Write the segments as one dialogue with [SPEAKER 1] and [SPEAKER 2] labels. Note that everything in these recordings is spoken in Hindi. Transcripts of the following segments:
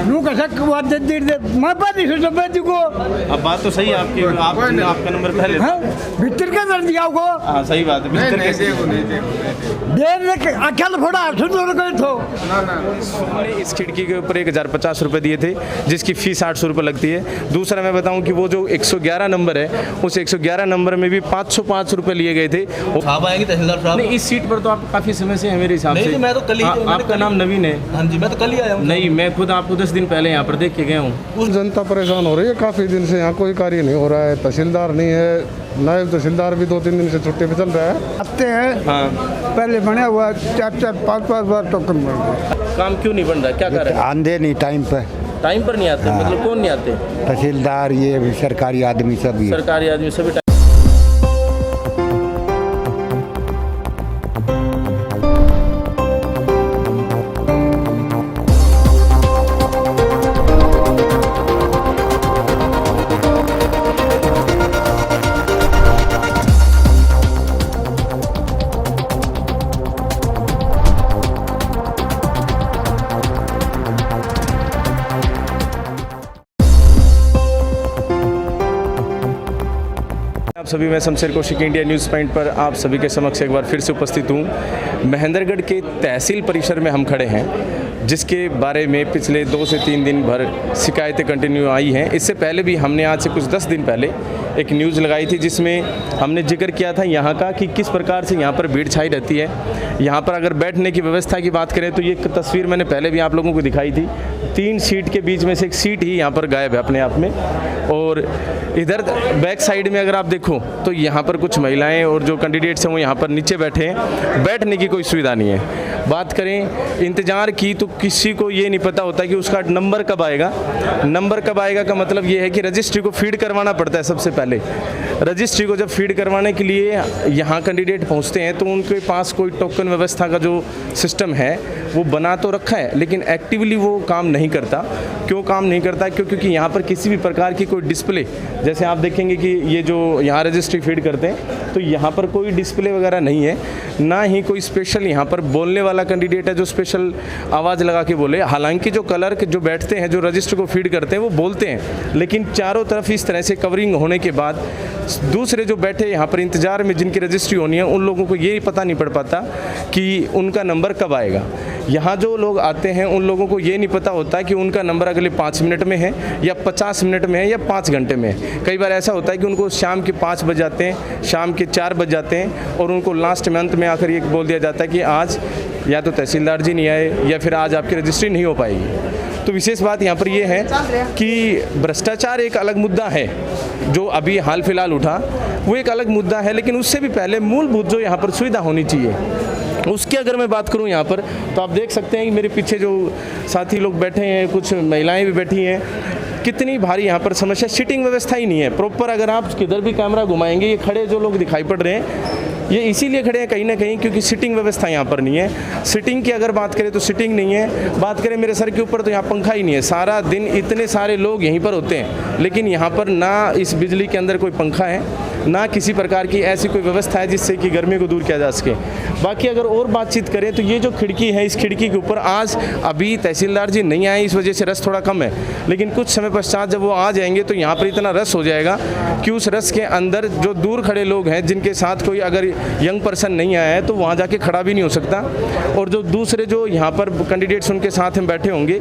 [SPEAKER 1] नू कसक बात दे मैं बात नहीं सोच मैं को
[SPEAKER 2] अब बात तो सही है आपकी, आपका नंबर पहले
[SPEAKER 3] हां भीतर के दर दिया को।
[SPEAKER 2] हाँ सही बात है, भीतर के
[SPEAKER 3] दे अकल फोड़ा 800 रुपए थो
[SPEAKER 2] हमने इस खिड़की के ऊपर 1050 रुपए दिए थे, जिसकी फीस 800 रुपए लगती है। दूसरा मैं बताऊं कि वो जो 111 नंबर है, उस 111 नंबर में भी 505 रुपए लिए गए थे।
[SPEAKER 4] साहब आएंगे तहसीलदार साहब?
[SPEAKER 2] नहीं, इस सीट पर तो आप काफी समय से हैं मेरे हिसाब से।
[SPEAKER 4] नहीं, मैं तो कल ही
[SPEAKER 2] आपका नाम नवीन है?
[SPEAKER 4] हाँ जी, मैं तो कल ही आया हूँ।
[SPEAKER 2] नहीं, मैं खुद आपको 10 दिन पहले यहाँ पर देख के गया हूँ।
[SPEAKER 5] जनता परेशान हो रही है काफ़ी दिन से, यहाँ कोई कार्य नहीं हो रहा है। तहसीलदार नहीं है, नायब तहसीलदार भी 2-3 दिन से छुट्टी पे चल रहा है।
[SPEAKER 3] आते हैं
[SPEAKER 2] हाँ,
[SPEAKER 3] पहले बने हुआ 4-4 5-5 बार टोकन बन गया।
[SPEAKER 2] काम क्यों नहीं बन रहा, क्या कारण है?
[SPEAKER 6] आंधे नहीं टाइम पे,
[SPEAKER 2] टाइम पर नहीं आते? मतलब कौन नहीं आते?
[SPEAKER 6] तहसीलदार, ये सरकारी आदमी सब ही।
[SPEAKER 2] सरकारी आदमी सभी आप सभी, मैं Shamsher Kaushik, India news point पर आप सभी के समक्ष एक बार फिर से उपस्थित हूँ। महेंद्रगढ़ के तहसील परिसर में हम खड़े हैं, जिसके बारे में पिछले 2 से 3 दिन भर शिकायतें कंटिन्यू आई हैं। इससे पहले भी हमने आज से कुछ 10 दिन पहले एक न्यूज़ लगाई थी, जिसमें हमने जिक्र किया था यहाँ का कि किस प्रकार से यहाँ पर भीड़ छाई रहती है। यहाँ पर अगर बैठने की व्यवस्था की बात करें तो ये तस्वीर मैंने पहले भी आप लोगों को दिखाई थी। 3 सीट के बीच में से एक सीट ही यहाँ पर गायब है अपने आप में। और इधर बैक साइड में अगर आप देखो तो यहाँ पर कुछ महिलाएं और जो कैंडिडेट्स हैं वो यहाँ पर नीचे बैठे हैं। बैठने की कोई सुविधा नहीं है। बात करें इंतज़ार की तो किसी को ये नहीं पता होता कि उसका नंबर कब आएगा। नंबर कब आएगा का मतलब ये है कि रजिस्ट्री को फीड करवाना पड़ता है। सबसे पहले रजिस्ट्री को जब फीड करवाने के लिए यहाँ कैंडिडेट पहुँचते हैं तो उनके पास कोई टोकन व्यवस्था का जो सिस्टम है वो बना तो रखा है, लेकिन एक्टिवली वो काम नहीं करता। क्यों काम नहीं करता? क्योंकि यहाँ पर किसी भी प्रकार की कोई डिस्प्ले, जैसे आप देखेंगे कि ये जो यहाँ रजिस्ट्री फीड करते हैं तो यहाँ पर कोई डिस्प्ले वगैरह नहीं है, ना ही कोई स्पेशल यहाँ पर बोलने वाला कैंडिडेट है जो स्पेशल आवाज़ लगा के बोले। हालांकि जो क्लर्क जो बैठते हैं, जो रजिस्टर को फीड करते हैं, वो बोलते हैं, लेकिन चारों तरफ इस तरह से कवरिंग होने के बाद दूसरे जो बैठे यहाँ पर इंतज़ार में जिनकी रजिस्ट्री होनी है, उन लोगों को ये पता नहीं पड़ पाता कि उनका नंबर कब आएगा। यहाँ जो लोग आते हैं उन लोगों को ये नहीं पता होता कि उनका नंबर अगले 5 मिनट में है या 50 मिनट में है या 5 घंटे में है। कई बार ऐसा होता है कि उनको शाम के 5 बज जाते हैं, शाम के 4 बज जाते हैं और उनको लास्ट में अंत में आकर ये बोल दिया जाता है कि आज या तो तहसीलदार जी नहीं आए या फिर आज आपकी रजिस्ट्री नहीं हो पाएगी। तो विशेष बात यहाँ पर ये है कि भ्रष्टाचार एक अलग मुद्दा है जो अभी हाल फिलहाल उठा, वो एक अलग मुद्दा है, लेकिन उससे भी पहले मूलभूत जो यहाँ पर सुविधा होनी चाहिए उसकी अगर मैं बात करूं यहाँ पर तो आप देख सकते हैं कि मेरे पीछे जो साथी लोग बैठे हैं, कुछ महिलाएं भी बैठी हैं, कितनी भारी यहाँ पर समस्या। सीटिंग व्यवस्था ही नहीं है प्रॉपर। अगर आप किधर भी कैमरा घुमाएंगे, ये खड़े जो लोग दिखाई पड़ रहे हैं ये इसीलिए खड़े हैं कहीं ना कहीं क्योंकि सीटिंग व्यवस्था यहाँ पर नहीं है। सीटिंग की अगर बात करें तो सीटिंग नहीं है। बात करें मेरे सर के ऊपर तो यहाँ पंखा ही नहीं है। सारा दिन इतने सारे लोग यहीं पर होते हैं, लेकिन यहाँ पर ना इस बिजली के अंदर कोई पंखा है, ना किसी प्रकार की ऐसी कोई व्यवस्था है जिससे कि गर्मी को दूर किया जा सके। बाकी अगर और बातचीत करें तो ये जो खिड़की है, इस खिड़की के ऊपर आज अभी तहसीलदार जी नहीं आए, इस वजह से रस थोड़ा कम है, लेकिन कुछ समय पश्चात जब वो आ जाएंगे तो यहाँ पर इतना रस हो जाएगा कि उस रस के अंदर जो दूर खड़े लोग हैं, जिनके साथ कोई अगर यंग पर्सन नहीं आया है तो वहाँ जाके खड़ा भी नहीं हो सकता, और जो दूसरे जो यहाँ पर कैंडिडेट्स उनके साथ में बैठे होंगे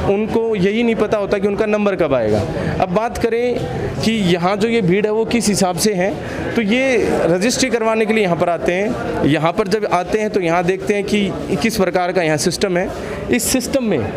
[SPEAKER 2] उनको यही नहीं पता होता कि उनका नंबर कब आएगा। अब बात करें कि यहाँ जो ये भीड़ है वो किस हिसाब से है, तो ये रजिस्ट्री करवाने के लिए यहाँ पर आते हैं। यहाँ पर जब आते हैं तो यहाँ देखते हैं कि किस प्रकार का यहाँ सिस्टम है। इस सिस्टम में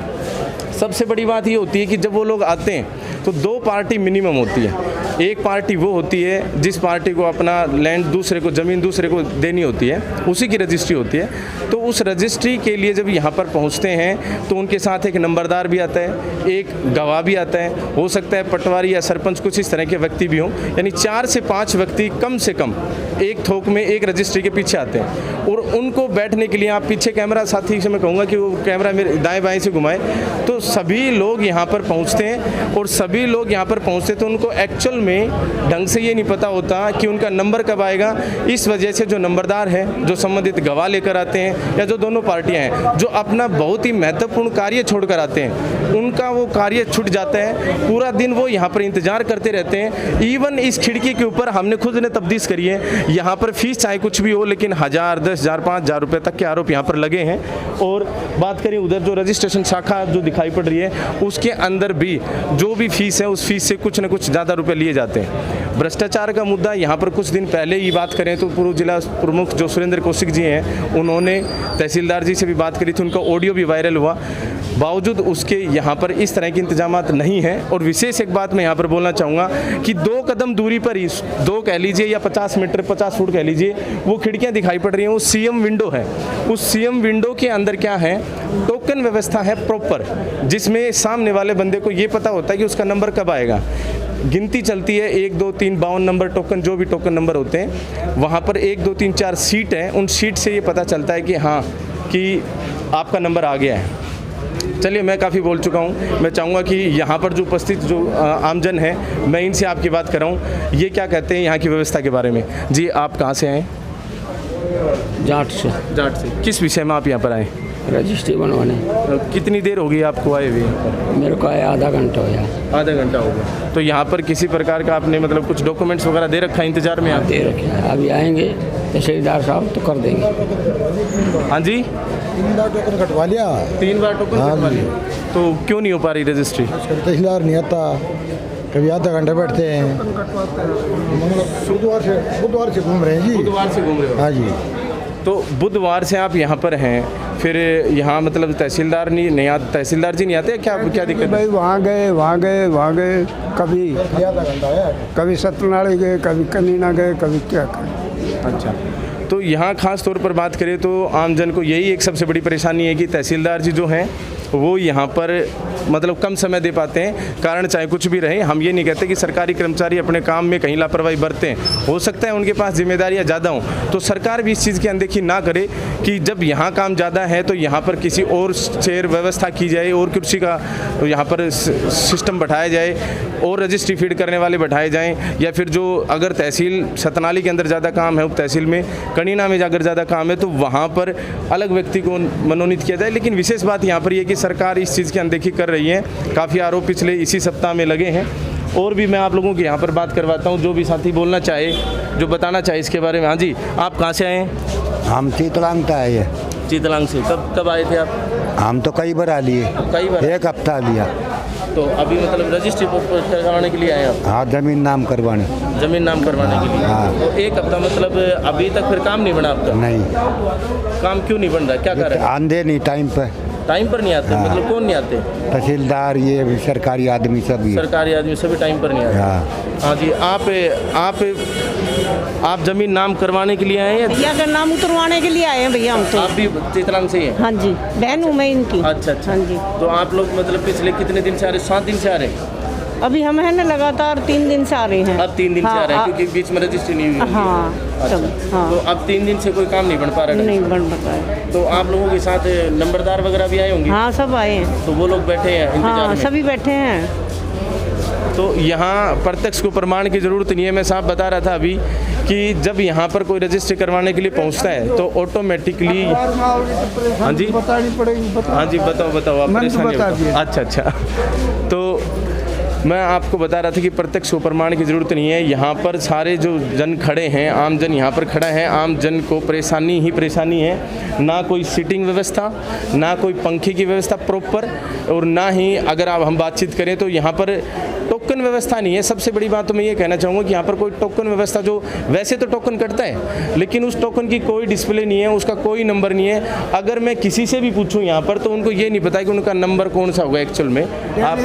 [SPEAKER 2] सबसे बड़ी बात ये होती है कि जब वो लोग आते हैं तो 2 पार्टी मिनिमम होती है। एक पार्टी वो होती है जिस पार्टी को अपना लैंड दूसरे को, ज़मीन दूसरे को देनी होती है, उसी की रजिस्ट्री होती है। तो उस रजिस्ट्री के लिए जब यहाँ पर पहुँचते हैं तो उनके साथ एक नंबरदार भी आता है, एक गवाह भी आता है, हो सकता है पटवारी या सरपंच, कुछ इस तरह के व्यक्ति भी हों। यानी 4 से 5 व्यक्ति कम से कम एक थोक में एक रजिस्ट्री के पीछे आते हैं। और उनको बैठने के लिए आप पीछे कैमरा साथी से मैं कहूँगा कि वो कैमरा मेरे दाएँ बाएँ से घुमाए, तो सभी लोग यहाँ पर पहुँचते हैं। और सभी लोग यहाँ पर पहुँचते तो उनको एक्चुअल में ढंग से ये नहीं पता होता कि उनका नंबर कब आएगा। इस वजह से जो नंबरदार है, जो संबंधित गवाह लेकर आते हैं, या जो दोनों पार्टियां हैं जो अपना बहुत ही महत्वपूर्ण कार्य छोड़कर आते हैं, उनका वो कार्य छूट जाता है, पूरा दिन वो यहाँ पर इंतजार करते रहते हैं। इवन इस खिड़की के ऊपर हमने खुद ने तब्दीश करी है, यहाँ पर फीस चाहे कुछ भी हो, लेकिन 1000, 10,000, 5,000 रुपये तक के आरोप यहाँ पर लगे हैं। और बात करें उधर जो रजिस्ट्रेशन शाखा जो दिखाई पड़ रही है, उसके अंदर भी जो भी फीस है उस फीस से कुछ न कुछ ज़्यादा रुपये लिए जाते हैं। भ्रष्टाचार का मुद्दा यहाँ पर कुछ दिन पहले ही बात करें तो पूर्व जिला प्रमुख जो सुरेंद्र कौशिक जी हैं, उन्होंने तहसीलदार जी से भी बात करी थी, उनका ऑडियो भी वायरल हुआ। बावजूद उसके यहाँ पर इस तरह के इंतजामात नहीं हैं। और विशेष एक बात मैं यहाँ पर बोलना चाहूँगा कि 2 कदम दूरी पर ही, 2 कह लीजिए या 50 मीटर 50 फुट कह लीजिए, वो खिड़कियाँ दिखाई पड़ रही हैं, वो सीएम विंडो है। उस सीएम विंडो के अंदर क्या है, टोकन व्यवस्था है प्रॉपर, जिसमें सामने वाले बंदे को ये पता होता है कि उसका नंबर कब आएगा। गिनती चलती है 1 2 3 52 नंबर टोकन, जो भी टोकन नंबर होते हैं वहाँ पर 1 2 3 4 सीट हैं। उन सीट से ये पता चलता है कि हाँ कि आपका नंबर आ गया है। चलिए, मैं काफ़ी बोल चुका हूँ। मैं चाहूँगा कि यहाँ पर जो उपस्थित जो आमजन है, मैं इनसे आपकी बात कराऊँ, ये क्या कहते हैं यहाँ की व्यवस्था के बारे में। जी, आप कहाँ से आए?
[SPEAKER 7] जाट से।
[SPEAKER 2] जाट से। किस विषय में आप यहाँ पर आए?
[SPEAKER 7] रजिस्ट्री बनवाने।
[SPEAKER 2] कितनी देर हो गई आपको आए हुए?
[SPEAKER 7] मेरे को आया आधा घंटा हो गया।
[SPEAKER 2] आधा घंटा हो गया। तो यहाँ पर किसी प्रकार का आपने मतलब कुछ डॉक्यूमेंट्स वगैरह दे रखा है, इंतजार में आप?
[SPEAKER 7] दे रखे हैं, अभी आएंगे तहसीलदार साहब तो कर देंगे।
[SPEAKER 2] हाँ जी,
[SPEAKER 3] 3 बार टोकन कटवा लिया।
[SPEAKER 2] 3 बार टोकन कटवा लिया, तो क्यों नहीं हो पा रही रजिस्ट्री?
[SPEAKER 3] तहसीलदार नहीं आता, कभी आधा घंटा बैठते हैं। बुधवार से घूम रहे हैं जी।
[SPEAKER 2] बुधवार से घूम रहे हो?
[SPEAKER 3] हाँ जी।
[SPEAKER 2] तो बुधवार से आप यहाँ पर हैं, फिर यहाँ मतलब तहसीलदार नहीं आते, तहसीलदार जी नहीं आते? क्या दिक्कत है?
[SPEAKER 1] भाई वहाँ गए, कभी
[SPEAKER 3] आधा घंटा है।
[SPEAKER 1] कभी सतनाड़ी गए, कभी कनीना गए, कभी क्या करें।
[SPEAKER 2] अच्छा, तो यहाँ खास तौर पर बात करें तो आमजन को यही एक सबसे बड़ी परेशानी है कि तहसीलदार जी जो हैं वो यहाँ पर मतलब कम समय दे पाते हैं। कारण चाहे कुछ भी रहे, हम ये नहीं कहते कि सरकारी कर्मचारी अपने काम में कहीं लापरवाही बरतें, हो सकता है उनके पास जिम्मेदारियाँ ज़्यादा हों, तो सरकार भी इस चीज़ की अनदेखी ना करे कि जब यहाँ काम ज़्यादा है तो यहाँ पर किसी और चेयर व्यवस्था की जाए और कुर्सी का यहाँ पर सिस्टम बैठाया जाए और रजिस्ट्री फीड करने वाले बैठाए जाएँ, या फिर जो अगर तहसील सतनाली के अंदर ज़्यादा काम है, उप तहसील में कनीना में अगर ज़्यादा काम है तो वहाँ पर अलग व्यक्ति को मनोनीत किया जाए। लेकिन विशेष बात यहाँ पर यह कि सरकार इस चीज़ की अनदेखी कर रही है। काफ़ी आरोप पिछले इसी सप्ताह में लगे हैं। और भी मैं आप लोगों की यहाँ पर बात करवाता हूँ, जो भी साथी बोलना चाहे, जो बताना चाहे इसके बारे में। हाँ जी, आप कहाँ से आए हैं?
[SPEAKER 6] हम चीतलांग से आए हैं।
[SPEAKER 2] चीतलांग से। कब आए थे आप?
[SPEAKER 6] हम तो कई बार आ लिए।
[SPEAKER 2] कई बार?
[SPEAKER 6] 1 हफ्ता लिया।
[SPEAKER 2] तो अभी मतलब रजिस्ट्री करवाने के लिए आए आप?
[SPEAKER 6] हाँ, ज़मीन नाम करवाने।
[SPEAKER 2] ज़मीन नाम करवाने के लिए?
[SPEAKER 6] हाँ।
[SPEAKER 2] तो 1 हफ्ता मतलब अभी तक फिर काम नहीं बना आपका?
[SPEAKER 6] नहीं।
[SPEAKER 2] काम क्यों नहीं बन रहा, क्या कारण?
[SPEAKER 6] आंधे नहीं टाइम पे।
[SPEAKER 2] टाइम पर नहीं आते?
[SPEAKER 6] हाँ।
[SPEAKER 2] मतलब कौन नहीं आते?
[SPEAKER 6] तहसीलदार, ये सरकारी आदमी सभी।
[SPEAKER 2] सरकारी आदमी सभी टाइम पर नहीं आते?
[SPEAKER 6] हाँ।
[SPEAKER 2] हाँ जी, आप जमीन नाम करवाने के लिए आए हैं?
[SPEAKER 8] भैया का नाम उतरवाने के लिए आए हैं भैया हम तो।
[SPEAKER 2] आप भी चीतलांग से ही हैं?
[SPEAKER 8] हाँ जी, बहन हूँ मैं इनकी।
[SPEAKER 2] अच्छा।
[SPEAKER 8] हाँ जी।
[SPEAKER 2] तो आप लोग मतलब पिछले कितने दिन से आ रहे? 7 दिन से आ रहे हैं?
[SPEAKER 8] अभी हम है ना लगातार 3 दिन से आ रहे हैं।
[SPEAKER 2] अब 3 दिन से आ रहे हैं क्योंकि बीच में रजिस्ट्री नहीं हुई?
[SPEAKER 8] हाँ।
[SPEAKER 2] अच्छा।
[SPEAKER 8] हाँ।
[SPEAKER 2] तो अब 3 दिन से कोई काम नहीं बन पा रहा है?
[SPEAKER 8] नहीं बन पा रहा है।
[SPEAKER 2] तो आप लोगों के साथ नंबरदार वगैरह भी आए होंगे?
[SPEAKER 8] हाँ, सब आए हैं।
[SPEAKER 2] तो वो लोग बैठे हैं इंतजार
[SPEAKER 8] हाँ,
[SPEAKER 2] में?
[SPEAKER 8] सभी बैठे हैं।
[SPEAKER 2] तो यहाँ प्रत्यक्ष को प्रमाण की ज़रूरत नहीं है। मैं साहब बता रहा था अभी कि जब यहाँ पर कोई रजिस्ट्री करवाने के लिए पहुँचता है तो ऑटोमेटिकली। हाँ जी,
[SPEAKER 1] बतानी पड़ेगी।
[SPEAKER 2] हाँ जी, बताओ आप।
[SPEAKER 1] मैंने तो बता दिया।
[SPEAKER 2] अच्छा। तो मैं आपको बता रहा था कि प्रत्यक्ष प्रमाण की ज़रूरत नहीं है। यहाँ पर सारे जो जन खड़े हैं, आम जन यहाँ पर खड़ा है, आम जन को परेशानी ही परेशानी है। ना कोई सीटिंग व्यवस्था, ना कोई पंखे की व्यवस्था प्रॉपर, और ना ही अगर हम बातचीत करें तो यहाँ पर टोकन व्यवस्था नहीं है। सबसे बड़ी बात तो मैं ये कहना चाहूँगा कि यहाँ पर कोई टोकन व्यवस्था, जो वैसे तो टोकन कटता है लेकिन उस टोकन की कोई डिस्प्ले नहीं है, उसका कोई नंबर नहीं है। अगर मैं किसी से भी पूछूँ यहाँ पर तो उनको ये नहीं पता कि उनका नंबर कौन सा होगा एक्चुअल में। आप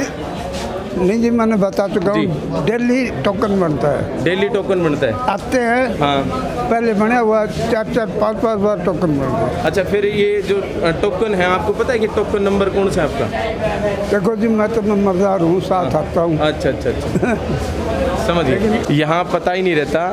[SPEAKER 1] नहीं जी, मैंने बता चुका हूँ, डेली टोकन बनता है।
[SPEAKER 2] डेली टोकन बनता है?
[SPEAKER 1] आते हैं।
[SPEAKER 2] हाँ।
[SPEAKER 1] पहले बने हुआ 4-4, 5-5 बार टोकन बन गया।
[SPEAKER 2] अच्छा, फिर ये जो टोकन है, आपको पता है कि टोकन नंबर कौन सा है आपका?
[SPEAKER 1] देखो जी, मैं तो नंबरदार हूँ, साथ आता हूँ।
[SPEAKER 2] अच्छा। समझिए, यहाँ पता ही नहीं रहता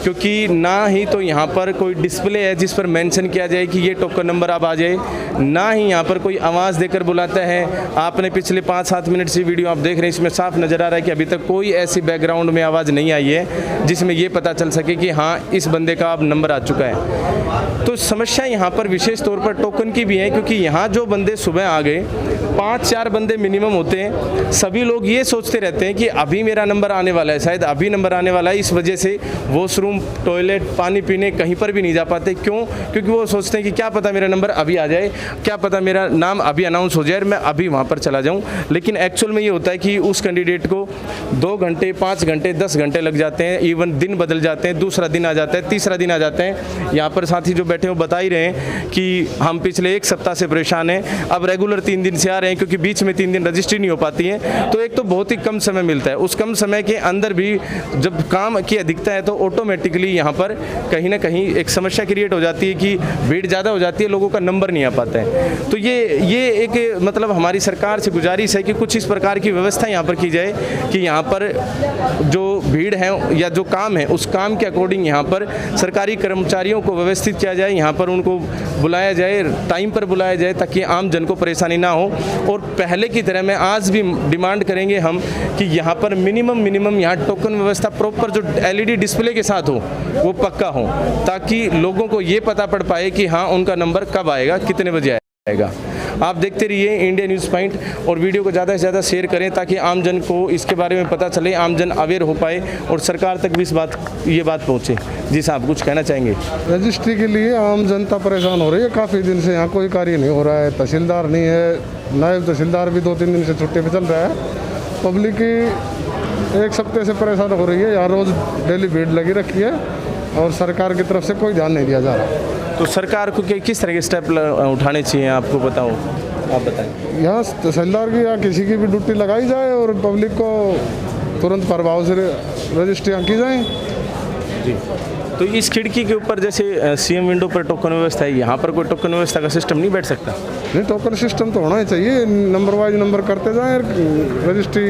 [SPEAKER 2] क्योंकि ना ही तो यहाँ पर कोई डिस्प्ले है जिस पर मेंशन किया जाए कि ये टोकन नंबर आप आ जाए, ना ही यहाँ पर कोई आवाज़ देकर बुलाता है। आपने पिछले 5-7 मिनट से वीडियो आप देख रहे हैं, इसमें इसमें साफ नज़र आ रहा है कि अभी तक कोई ऐसी बैकग्राउंड में आवाज़ नहीं आई है जिसमें ये पता चल सके कि हाँ इस बंदे का अब नंबर आ चुका है। तो समस्या यहाँ पर विशेष तौर पर टोकन की भी है, क्योंकि यहाँ जो बंदे सुबह आ गए 5-4 बंदे मिनिमम होते हैं, सभी लोग ये सोचते रहते हैं कि अभी मेरा नंबर आने वाला है, शायद अभी नंबर आने वाला है। इस वजह से वॉशरूम, टॉयलेट, पानी पीने कहीं पर भी नहीं जा पाते। क्यों? क्योंकि वो सोचते हैं कि क्या पता मेरा नंबर अभी आ जाए, क्या पता मेरा नाम अभी अनाउंस हो जाए और मैं अभी वहाँ पर चला जाऊँ। लेकिन एक्चुअल में ये होता है कि उस कैंडिडेट को 2 घंटे, 5 घंटे, 10 घंटे लग जाते हैं, इवन दिन बदल जाते हैं, दूसरा दिन आ जाता है, तीसरा दिन आ जाते हैं। यहाँ पर साथी जो बैठे हो बता ही रहे हैं कि हम पिछले 1 सप्ताह से परेशान हैं, अब रेगुलर 3 दिन से आ रहे हैं, क्योंकि बीच में 3 दिन रजिस्ट्री नहीं हो पाती है। तो एक तो बहुत ही कम समय मिलता है, उस कम समय के अंदर भी जब काम की अधिकता है तो ऑटोमेटिकली यहाँ पर कहीं ना कहीं एक समस्या क्रिएट हो जाती है कि भीड़ ज़्यादा हो जाती है, लोगों का नंबर नहीं आ पाता है। तो ये एक मतलब हमारी सरकार से गुजारिश है कि कुछ इस प्रकार की व्यवस्था यहाँ पर की जाए कि यहाँ पर जो भीड़ है या जो काम है उस काम के अकॉर्डिंग यहाँ पर सरकारी कर्मचारियों को व्यवस्थित किया जाए, यहाँ पर उनको बुलाया जाए, टाइम पर बुलाया जाए, ताकि आम जन को परेशानी ना हो। और पहले की तरह मैं आज भी डिमांड करेंगे हम कि यहाँ पर मिनिमम यहाँ टोकन व्यवस्था प्रॉपर जो LED डिस्प्ले के साथ हो वो पक्का हो, ताकि लोगों को ये पता पड़ पाए कि हाँ उनका नंबर कब आएगा, कितने बजे आएगा। आप देखते रहिए इंडिया न्यूज़ पॉइंट और वीडियो को ज़्यादा से ज़्यादा शेयर करें ताकि आम जन को इसके बारे में पता चले, आम जन अवेयर हो पाए और सरकार तक भी ये बात पहुँचे। जी साहब, कुछ कहना चाहेंगे?
[SPEAKER 5] रजिस्ट्री के लिए आम जनता परेशान हो रही है काफ़ी दिन से, यहाँ कोई कार्य नहीं हो रहा है, तहसीलदार नहीं है, नायब तहसीलदार भी 2-3 दिन से छुट्टी पे चल रहा है। पब्लिक की 1 सप्ताह से परेशान हो रही है, यहाँ रोज़ डेली भीड़ लगी रखी है और सरकार की तरफ से कोई ध्यान नहीं दिया जा रहा।
[SPEAKER 2] तो सरकार को किस तरह के स्टेप उठाने चाहिए आपको बताओ, आप बताएं।
[SPEAKER 5] यहाँ तहसीलदार की या किसी की भी ड्यूटी लगाई जाए और पब्लिक को तुरंत प्रभाव से रजिस्ट्रियाँ की जाएँ।
[SPEAKER 2] जी, तो इस खिड़की के ऊपर जैसे सीएम विंडो पर टोकन व्यवस्था है, यहाँ पर कोई टोकन व्यवस्था का सिस्टम नहीं बैठ सकता?
[SPEAKER 5] नहीं, टोकन सिस्टम तो होना ही चाहिए, नंबर वाइज नंबर करते जाएं रजिस्ट्री।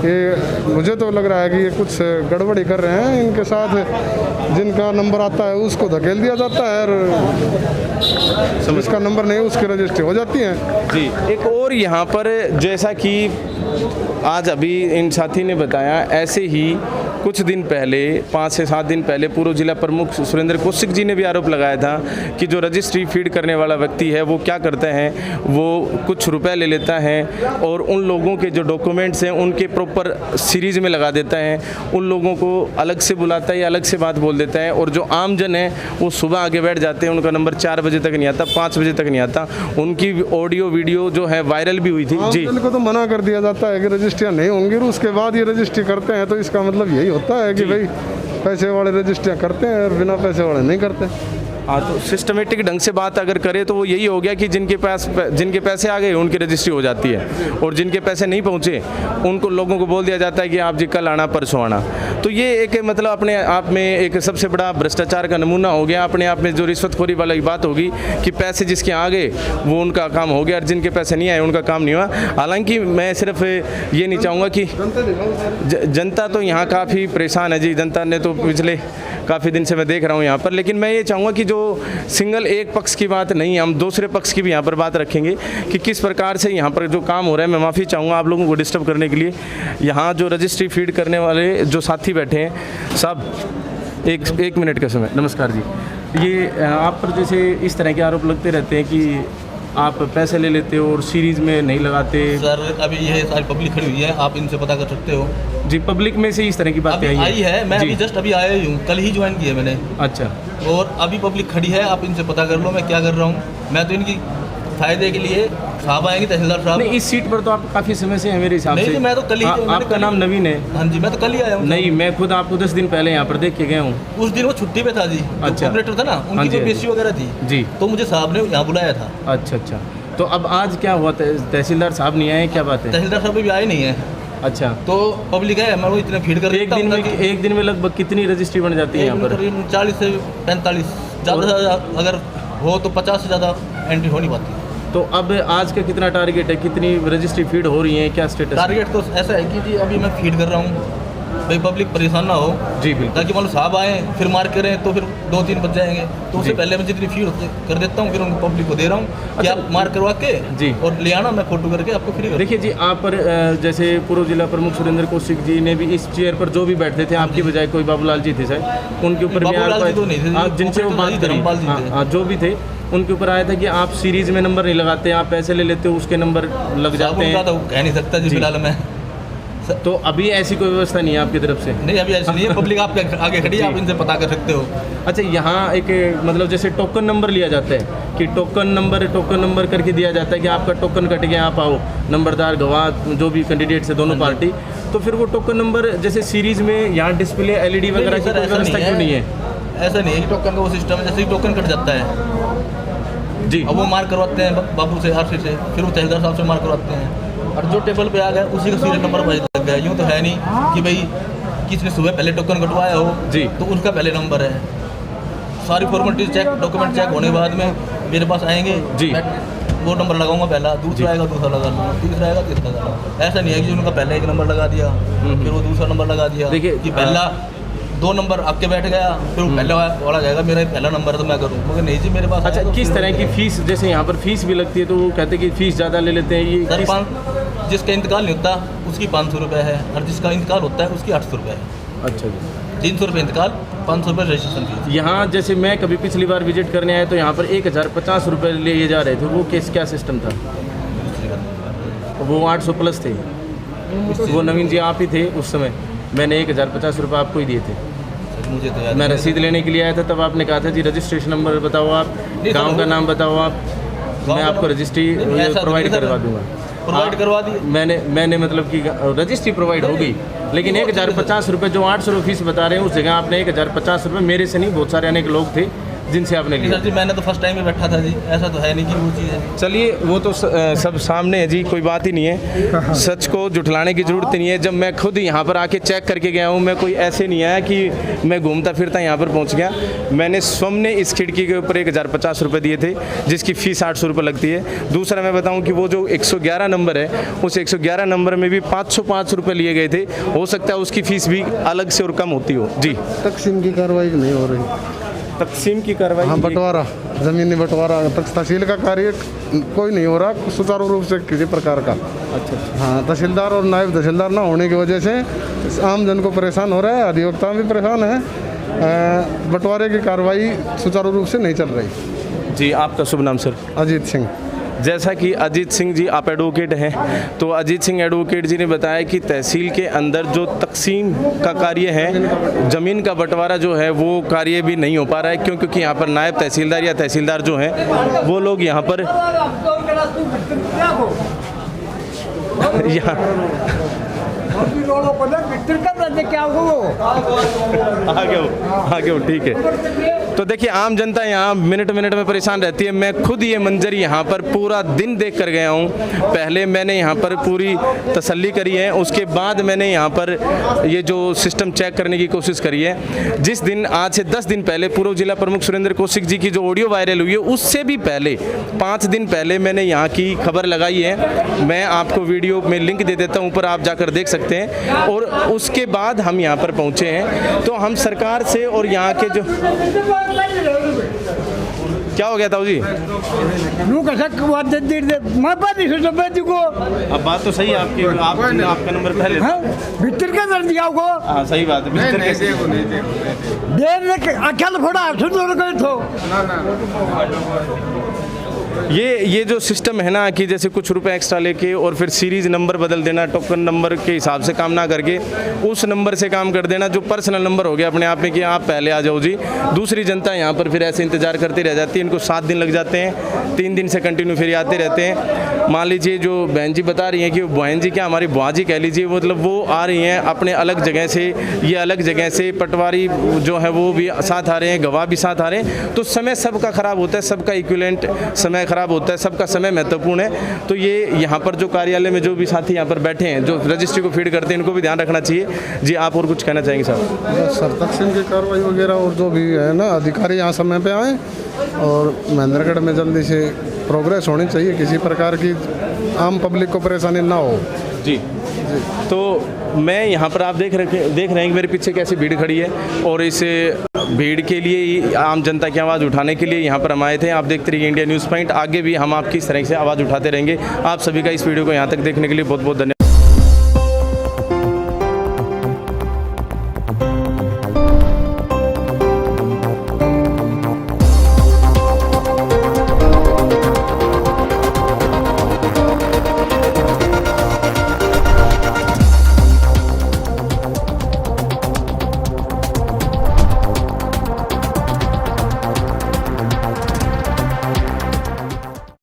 [SPEAKER 5] ये मुझे तो लग रहा है कि ये कुछ गड़बड़ी कर रहे हैं, इनके साथ जिनका नंबर आता है उसको धकेल दिया जाता है और जिसका नंबर नहीं उसकी रजिस्ट्री हो जाती है।
[SPEAKER 2] जी, एक और यहाँ पर जैसा कि आज अभी इन साथी ने बताया, ऐसे ही कुछ दिन पहले 5 से 7 दिन पहले पूर्व जिला प्रमुख सुरेंद्र कौशिक जी ने भी आरोप लगाया था कि जो रजिस्ट्री फीड करने वाला व्यक्ति है वो क्या करता है, वो कुछ रुपए ले लेता है और उन लोगों के जो डॉक्यूमेंट्स हैं उनके प्रॉपर सीरीज में लगा देता है, उन लोगों को अलग से बुलाता है या अलग से बात बोल देता है, और जो आम जन है वो सुबह आगे बैठ जाते हैं, उनका नंबर 4 बजे तक नहीं आता, 5 बजे तक नहीं आता। उनकी ऑडियो वीडियो जो है वायरल भी हुई थी। जी,
[SPEAKER 5] इनको तो मना कर दिया जाता है कि रजिस्ट्रियाँ नहीं होंगी, उसके बाद ये रजिस्ट्री करते हैं, तो इसका मतलब यही होता है कि भाई पैसे वाले रजिस्ट्रियाँ करते हैं और बिना पैसे वाले नहीं करते।
[SPEAKER 2] हाँ, तो सिस्टमेटिक ढंग से बात अगर करें तो वो यही हो गया कि जिनके पैसे आ गए उनकी रजिस्ट्री हो जाती है और जिनके पैसे नहीं पहुँचे उनको लोगों को बोल दिया जाता है कि आप जी कल आना, परसों आना। तो ये एक मतलब अपने आप में एक सबसे बड़ा भ्रष्टाचार का नमूना हो गया। अपने आप में जो रिश्वतखोरी वाली बात होगी कि पैसे जिसके आ गए वो उनका काम हो गया और जिनके पैसे नहीं आए उनका काम नहीं हुआ। हालांकि मैं सिर्फ ये नहीं चाहूँगा कि जनता तो यहाँ काफ़ी परेशान है जी, जनता ने तो पिछले काफ़ी दिन से मैं देख रहा हूँ यहाँ पर, लेकिन मैं ये चाहूँगा कि जो सिंगल एक पक्ष की बात नहीं, हम दूसरे पक्ष की भी यहाँ पर बात रखेंगे कि किस प्रकार से यहाँ पर जो काम हो रहा है। मैं माफ़ी चाहूँगा आप लोगों को डिस्टर्ब करने के लिए। यहाँ जो रजिस्ट्री फीड करने वाले जो साथी बैठे हैं, साहब एक मिनट का समय। नमस्कार जी, ये आप पर जैसे इस तरह के आरोप लगते रहते हैं कि आप पैसे ले लेते हो और सीरीज में नहीं लगाते।
[SPEAKER 4] सर अभी ये सारी पब्लिक खड़ी हुई है, आप इनसे पता कर सकते हो।
[SPEAKER 2] जी, पब्लिक में से इस तरह की बातें
[SPEAKER 4] आई है। मैं अभी जस्ट अभी आया ही हूँ, कल ही ज्वाइन किया मैंने।
[SPEAKER 2] अच्छा,
[SPEAKER 4] और अभी पब्लिक खड़ी है, आप इनसे पता कर लो मैं क्या कर रहा हूँ। मैं तो इनकी फायदे के लिए साहब आएंगे, तहसीलदार साहब।
[SPEAKER 2] नहीं, इस सीट पर तो आप काफ़ी समय से हैं मेरे हिसाब से।
[SPEAKER 4] नहीं, मैं तो कल ही।
[SPEAKER 2] आपका नाम नवीन है?
[SPEAKER 4] हाँ जी, मैं तो कल ही आया हूँ।
[SPEAKER 2] नहीं, मैं खुद आपको 10 दिन पहले यहाँ पर देख के गया हूँ।
[SPEAKER 4] उस दिन वो छुट्टी पे था जी।
[SPEAKER 2] अच्छा,
[SPEAKER 4] ऑपरेटर था ना, उनकी जो पेशी वगैरह थी
[SPEAKER 2] जी,
[SPEAKER 4] तो मुझे साहब ने यहाँ बुलाया था।
[SPEAKER 2] अच्छा अच्छा, तो अब आज क्या हुआ? तहसीलदार साहब नहीं आए, क्या बात है?
[SPEAKER 4] तहसीलदार साहब भी आए नहीं है।
[SPEAKER 2] अच्छा,
[SPEAKER 4] तो पब्लिक है, मैं वो इतने भीड़ कर
[SPEAKER 2] एक दिन में लगभग कितनी रजिस्ट्री बन जाती है यहाँ पर?
[SPEAKER 4] 40 से 45, ज़्यादा से ज़्यादा अगर हो तो 50 से ज़्यादा एंट्री हो नहीं पाती।
[SPEAKER 2] तो अब आज का कितना टारगेट है, कितनी रजिस्ट्री फीड हो रही है, क्या स्टेटस?
[SPEAKER 4] टारगेट तो ऐसा है कि जी अभी मैं फीड कर रहा हूँ भाई पब्लिक परेशान ना हो
[SPEAKER 2] जी बिल्कुल।
[SPEAKER 4] ताकि मान लो साहब आए फिर मार करें तो फिर 2-3 बज जाएंगे, तो उससे
[SPEAKER 2] जी।
[SPEAKER 4] पहले मैं जितनी फी कर देता हूँ फिर उनको पब्लिक को दे रहा हूँ कि आप मार करवा के
[SPEAKER 2] जी।
[SPEAKER 4] और ले आना, मैं फोटो करके आपको फ्री कर
[SPEAKER 2] देखिए जी, आप पर जैसे पूर्व जिला प्रमुख सुरेंद्र कौशिक जी ने भी इस चेयर पर जो भी बैठते थे आपकी बजाय कोई बाबूलाल जी थे शायद, उनके ऊपर भी
[SPEAKER 4] बाबूलाल जी तो नहीं थे,
[SPEAKER 2] आप जिनसे वो बात करी,
[SPEAKER 4] धर्मपाल जी थे।
[SPEAKER 2] हाँ, जो भी थे उनके ऊपर आया था कि आप सीरीज में नंबर नहीं लगाते, आप पैसे ले लेते हो उसके नंबर लग
[SPEAKER 4] साहब
[SPEAKER 2] जाते
[SPEAKER 4] उनका
[SPEAKER 2] हैं।
[SPEAKER 4] तो कह नहीं सकता जी
[SPEAKER 2] जी।
[SPEAKER 4] फिलहाल मैं।
[SPEAKER 2] तो अभी ऐसी कोई व्यवस्था नहीं है आपकी तरफ से?
[SPEAKER 4] नहीं अभी ऐसी नहीं है, पब्लिक आपके आगे खड़ी है, आप इनसे पता कर सकते हो।
[SPEAKER 2] अच्छा, यहाँ एक मतलब जैसे टोकन नंबर लिया जाता है कि टोकन नंबर करके दिया जाता है कि आपका टोकन कट गया, आप आओ, नंबरदार गवाह जो भी कैंडिडेट्स है दोनों पार्टी, तो फिर वो टोकन नंबर जैसे सीरीज में यहाँ डिस्प्ले एलईडी वगैरह की
[SPEAKER 4] सर,
[SPEAKER 2] कोई
[SPEAKER 4] ऐसा
[SPEAKER 2] व्यवस्था क्यों नहीं है?
[SPEAKER 4] ऐसा नहीं है कि टोकन का वो सिस्टम है, जैसे ही टोकन कट जाता है
[SPEAKER 2] जी
[SPEAKER 4] अब वो मार करवाते हैं बाबू से, आरसी से, फिर वो तहसीलदार साहब से मार करवाते हैं, और जो टेबल पे आ गया उसी का सीरियल नंबर वाइज लग गया। यूँ तो है नहीं कि भाई किसने सुबह पहले टोकन कटवाया हो
[SPEAKER 2] जी।
[SPEAKER 4] तो उनका पहले नंबर है। सारी फॉर्मेलिटीज चेक, डॉक्यूमेंट चेक होने के बाद में मेरे पास आएंगे
[SPEAKER 2] जी।
[SPEAKER 4] मैं वो नंबर लगाऊंगा पहला, दूसरा आएगा दूसरा लगा लूँगा, तीसरा आएगा तीसरा लगा लूँगा। ऐसा नहीं है कि उनका पहले एक नंबर लगा दिया फिर वो दूसरा नंबर लगा दिया।
[SPEAKER 2] देखिए,
[SPEAKER 4] कि पहला 2 नंबर आपके बैठ गया फिर वो पहले वाला जाएगा, मेरा ही पहला नंबर है तो मैं करूँ, मगर नहीं जी मेरे पास
[SPEAKER 2] अच्छा,
[SPEAKER 4] आया तो
[SPEAKER 2] किस
[SPEAKER 4] फिर
[SPEAKER 2] तरह की फीस, जैसे यहाँ पर फीस भी लगती है तो वो कहते हैं कि फीस ज़्यादा ले लेते हैं, ये
[SPEAKER 4] सर
[SPEAKER 2] किस-
[SPEAKER 4] जिसका इंतकाल नहीं होता उसकी 500 रुपये है, और जिसका इंतकाल होता है उसकी 800 रुपये है।
[SPEAKER 2] अच्छा जी।
[SPEAKER 4] 300 रुपये इंतकाल, 500 रुपये रजिस्ट्रेशन फीस।
[SPEAKER 2] यहाँ जैसे मैं कभी पिछली बार विजिट करने आया तो यहाँ पर 1050 रुपये लिए जा रहे थे, वो क्या सिस्टम था? वो 800 प्लस थे, वो नवीन जी आप ही थे उस समय, मैंने 1050 रुपये आपको ही दिए थे।
[SPEAKER 4] मुझे तो याद
[SPEAKER 2] मैं रसीद लेने के लिए आया था, तब आपने कहा था जी रजिस्ट्रेशन नंबर बताओ, आप गांव का नाम बताओ, आप मैं आपको रजिस्ट्री प्रोवाइड करवा दूंगा।
[SPEAKER 4] प्रोवाइड करवा दिए
[SPEAKER 2] मैंने मतलब कि रजिस्ट्री प्रोवाइड हो गई, लेकिन 1050 रुपये जो 800 रुपये फीस बता रहे हैं उस जगह आपने 1050 रुपये मेरे से नहीं, बहुत सारे अनेक लोग थे जिनसे आपने लिया।
[SPEAKER 4] सर जी मैंने तो फर्स्ट टाइम में बैठा था जी, ऐसा तो है नहीं कि वो चीज़ है।
[SPEAKER 2] चलिए, वो तो सब सामने है जी, कोई बात ही नहीं है, सच को जुटलाने की ज़रूरत नहीं है। जब मैं खुद यहाँ पर आके चेक करके गया हूँ, मैं कोई ऐसे नहीं आया कि मैं घूमता फिरता यहाँ पर पहुँच गया। मैंने स्वयं ने इस खिड़की के ऊपर 1050 रुपये दिए थे, जिसकी फ़ीस 800 रुपये लगती है। दूसरा मैं बताऊँ कि वो जो 111 नंबर है, उस 111 नंबर में भी 505 रुपये लिए गए थे, हो सकता है उसकी फ़ीस भी अलग से और कम होती हो जी।
[SPEAKER 5] तकसीम की कार्रवाई नहीं हो रही।
[SPEAKER 2] तकसीम की कार्रवाई,
[SPEAKER 5] हाँ, बंटवारा, ज़मीनी बंटवारा, तहसील का कार्य कोई नहीं हो रहा सुचारू रूप से किसी प्रकार का।
[SPEAKER 2] अच्छा,
[SPEAKER 5] हाँ, तहसीलदार और नायब तहसीलदार ना होने की वजह से आम जन को परेशान हो रहा है, अधिवक्ता भी परेशान है। बंटवारे की कार्रवाई सुचारू रूप से नहीं चल रही।
[SPEAKER 2] जी। आपका शुभ नाम सर?
[SPEAKER 5] अजीत सिंह।
[SPEAKER 2] जैसा कि अजीत सिंह जी, आप एडवोकेट हैं, तो अजीत सिंह एडवोकेट जी ने बताया कि तहसील के अंदर जो तकसीम का कार्य है, ज़मीन का बंटवारा जो है वो कार्य भी नहीं हो पा रहा है, क्योंकि यहाँ पर नायब तहसीलदार या तहसीलदार जो हैं वो लोग यहाँ पर आगे हो, ठीक है। तो देखिए, आम जनता यहाँ मिनट मिनट में परेशान रहती है। मैं खुद ये मंजर यहाँ पर पूरा दिन देख कर गया हूँ। पहले मैंने यहाँ पर पूरी तसल्ली करी है, उसके बाद मैंने यहाँ पर ये जो सिस्टम चेक करने की कोशिश करी है। जिस दिन, आज से 10 दिन पहले पूर्व जिला प्रमुख सुरेंद्र कौशिक जी की जो ऑडियो वायरल हुई है, उससे भी पहले 5 दिन पहले मैंने यहाँ की खबर लगाई है। मैं आपको वीडियो में लिंक दे देता हूँ, ऊपर आप जाकर देख सकते हैं। और उसके बाद हम यहाँ पर पहुँचे हैं। तो हम सरकार से और यहाँ के जो, क्या हो गया ताऊ जी? अब बात तो सही है आपकी, आपका नंबर पहले
[SPEAKER 3] भीतर का दर्द दिया को
[SPEAKER 2] हाँ, सही बात है।
[SPEAKER 3] अकेला फोड़ा तो
[SPEAKER 2] ये जो सिस्टम है ना कि जैसे कुछ रुपए एक्स्ट्रा लेके और फिर सीरीज नंबर बदल देना, टोकन नंबर के हिसाब से काम ना करके उस नंबर से काम कर देना, जो पर्सनल नंबर हो गया अपने आप में कि आप पहले आ जाओ जी। दूसरी जनता यहाँ पर फिर ऐसे इंतजार करती रह जाती है। इनको 7 दिन लग जाते हैं, 3 दिन से कंटिन्यू फिर आते रहते हैं। मान लीजिए जो बहन जी बता रही हैं कि बहन जी क्या, हमारी बुआ जी कह लीजिए, मतलब वो आ रही हैं अपने अलग जगह से, ये अलग जगह से, पटवारी जो है वो भी साथ आ रहे हैं, गवाह भी साथ आ रहे हैं। तो समय सबका ख़राब होता है, सबका इक्विवेलेंट समय ख़राब होता है, सबका समय महत्वपूर्ण है। तो ये यहाँ पर जो कार्यालय में जो भी साथी यहाँ पर बैठे हैं, जो रजिस्ट्री को फीड करते हैं, इनको भी ध्यान रखना चाहिए जी। आप और कुछ कहना चाहेंगे साहब?
[SPEAKER 5] सर, तकसीम की कार्रवाई वगैरह और जो भी है ना, अधिकारी यहाँ समय पे आए और महेंद्रगढ़ में जल्दी से प्रोग्रेस होनी चाहिए, किसी प्रकार की आम पब्लिक को परेशानी ना हो।
[SPEAKER 2] जी। तो मैं यहाँ पर आप देख रहे हैं कि मेरे पीछे कैसी भीड़ खड़ी है, और इस भीड़ के लिए ही, आम जनता की आवाज़ उठाने के लिए यहाँ पर हम आए थे। आप देखते रहिए इंडिया न्यूज़ पॉइंट, आगे भी हम आपकी इस तरह से आवाज़ उठाते रहेंगे। आप सभी का इस वीडियो को यहाँ तक देखने के लिए बहुत बहुत धन्यवाद।